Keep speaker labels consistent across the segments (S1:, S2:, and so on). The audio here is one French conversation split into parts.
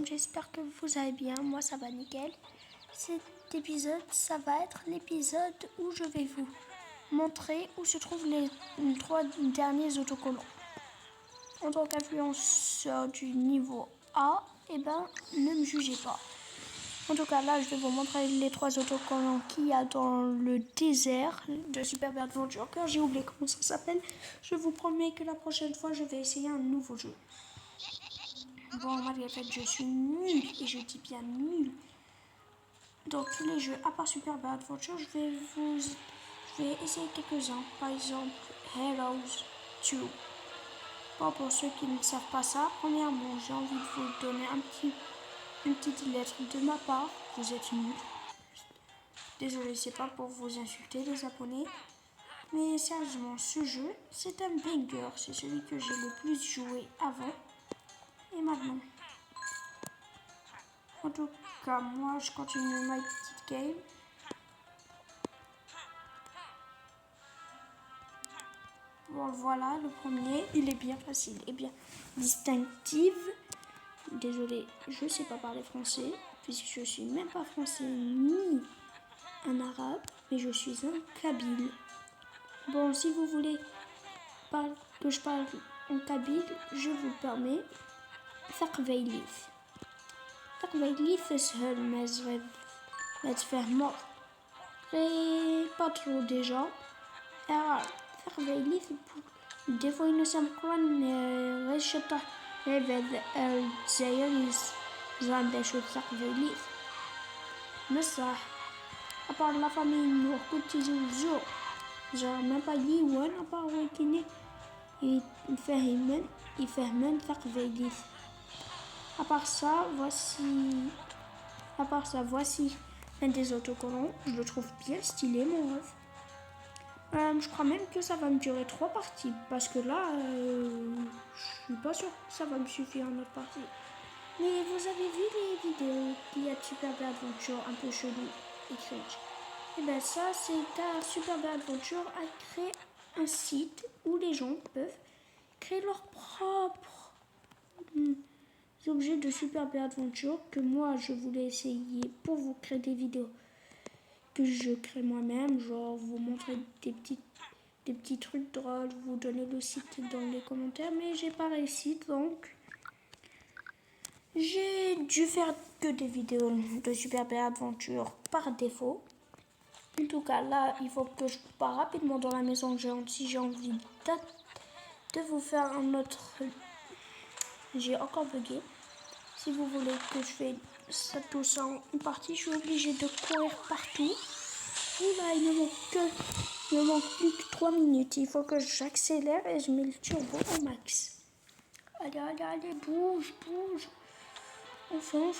S1: J'espère que vous allez bien, moi ça va nickel. Cet épisode, ça va être l'épisode où je vais vous montrer où se trouvent les 3 derniers autocollants. En tant qu'influenceur du niveau A, ne me jugez pas. En tout cas, là, je vais vous montrer les 3 autocollants qu'il y a dans le désert de Super Adventure. Car j'ai oublié comment ça s'appelle. Je vous promets que la prochaine fois, je vais essayer un nouveau jeu. Bon, malgré le fait, je suis nulle, et je dis bien nulle dans tous les jeux. À part Super Adventure, je vais essayer quelques-uns. Par exemple, Heroes 2. Bon, pour ceux qui ne savent pas ça, premièrement, j'ai envie de vous donner une petite lettre de ma part. Vous êtes nuls. Désolé, c'est pas pour vous insulter, les abonnés. Mais sérieusement, ce jeu, c'est un banger. C'est celui que j'ai le plus joué avant et maintenant. En tout cas, moi, je continue ma petite game. Bon, voilà, le premier, il est bien facile et bien distinctif. Désolé, je ne sais pas parler français, puisque je ne suis même pas français ni un arabe, mais je suis un kabyle. Bon, si vous voulez que je parle en kabyle, je vous permets. ثقبيليث سهل ما تفهمه غير pas trop déjà. ثقبيليث des fois il ne سمقرن غير شطح غير الجزائر زعما شو ثقبيليث بصح أبار لا فامي نوح كنت يزوجو genre même pas يوان أبار ويكيني يفهمن ثقبيليث. À part ça, voici un des autocollants. Je le trouve bien stylé, mon ref. Je crois même que ça va me durer 3 parties. Parce que là, je suis pas sûre que ça va me suffire en autre partie. Mais vous avez vu les vidéos qu'il y a de Super Adventure un peu chelou et cringe. Et bien ça, c'est car Super Adventure a créé un site où les gens peuvent créer leur propre objets de Super Adventure que moi je voulais essayer pour vous créer des vidéos que je crée moi-même, genre vous montrer des petits trucs drôles, vous donner le site dans les commentaires, mais j'ai pas réussi, donc j'ai dû faire que des vidéos de Super Adventure par défaut. En tout cas, là, il faut que je pars rapidement dans la maison. Si j'ai envie de vous faire un autre... J'ai encore bugué. Si vous voulez que je fasse ça tout ça en une partie, je suis obligée de courir partout. Et là, il me manque plus que 3 minutes. Il faut que j'accélère et je mets le turbo au max. Allez, bouge. Enfin.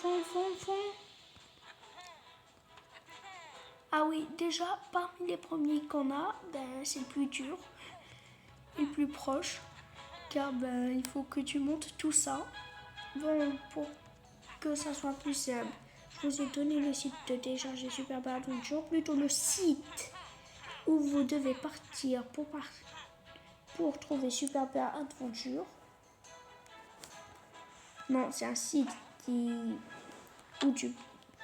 S1: Ah oui, déjà, parmi les premiers qu'on a, c'est le plus dur et le plus proche. Car il faut que tu montes tout ça. Bon, pour que ça soit plus simple, je vous ai donné le site de télécharger Super Adventure, plutôt le site où vous devez partir pour trouver Super Adventure. Non, c'est un site où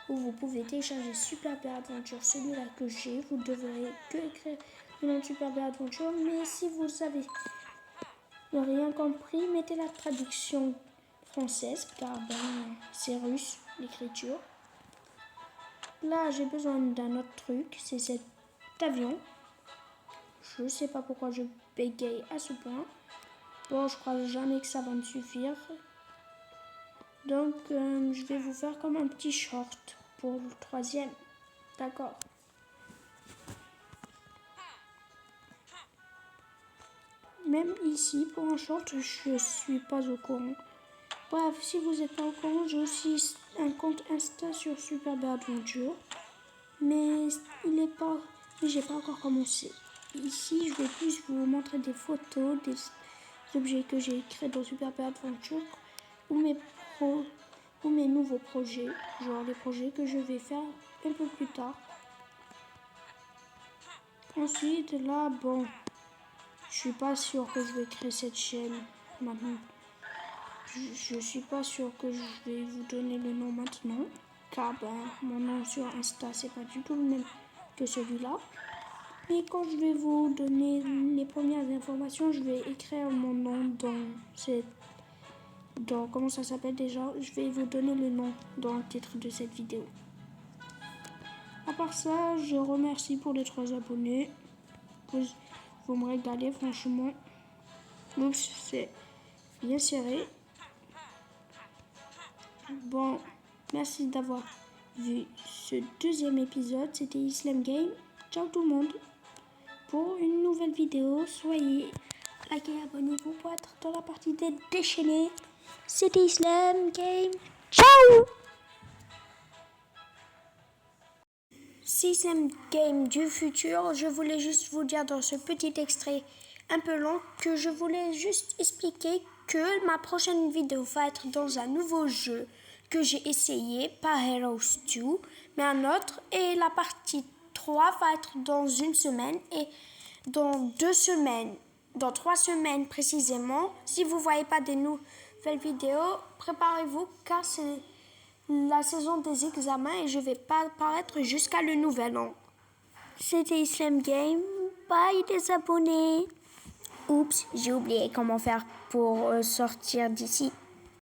S1: vous pouvez télécharger Super Adventure, celui-là que j'ai. Vous devrez que écrire le nom de Super Adventure, mais si vous avez rien compris, mettez la traduction française, car c'est russe l'écriture. Là, j'ai besoin d'un autre truc, c'est cet avion. Je sais pas pourquoi je bégaye à ce point. Bon, je crois jamais que ça va me suffire. Donc, je vais vous faire comme un petit short pour le 3e. D'accord. Même ici, pour un short, je suis pas au courant. Bref, si vous êtes pas au courant, j'ai aussi un compte Insta sur Super Adventure. Mais j'ai pas encore commencé. Ici, je vais plus vous montrer des photos, des objets que j'ai créés dans Super Adventure ou mes nouveaux projets, genre les projets que je vais faire un peu plus tard. Ensuite, là, bon, je suis pas sûre que je vais créer cette chaîne maintenant. je suis pas sûre que je vais vous donner le nom maintenant, car mon nom sur Insta c'est pas du tout le même que celui-là. Mais quand je vais vous donner les premières informations, je vais écrire mon nom dans comment ça s'appelle déjà. Je vais vous donner le nom dans le titre de cette vidéo. À part ça, je remercie pour les 3 abonnés. Vous me régalez franchement. Oups, c'est bien serré. Bon, merci d'avoir vu ce 2e épisode. C'était Islam Game. Ciao tout le monde. Pour une nouvelle vidéo, soyez likez, abonnez-vous pour être dans la partie des déchaînés. C'était Islam Game. Ciao! C'est Islam Game du futur. Je voulais juste vous dire dans ce petit extrait un peu long que je voulais juste expliquer que ma prochaine vidéo va être dans un nouveau jeu que j'ai essayé, pas Heroes 2, mais un autre. Et la partie 3 va être dans une semaine et dans 2 semaines, dans 3 semaines précisément. Si vous ne voyez pas des nouvelles vidéos, préparez-vous car c'est la saison des examens et je vais pas apparaître jusqu'à le nouvel an. C'était Islam Game. Bye les abonnés. Oups, j'ai oublié comment faire pour sortir d'ici.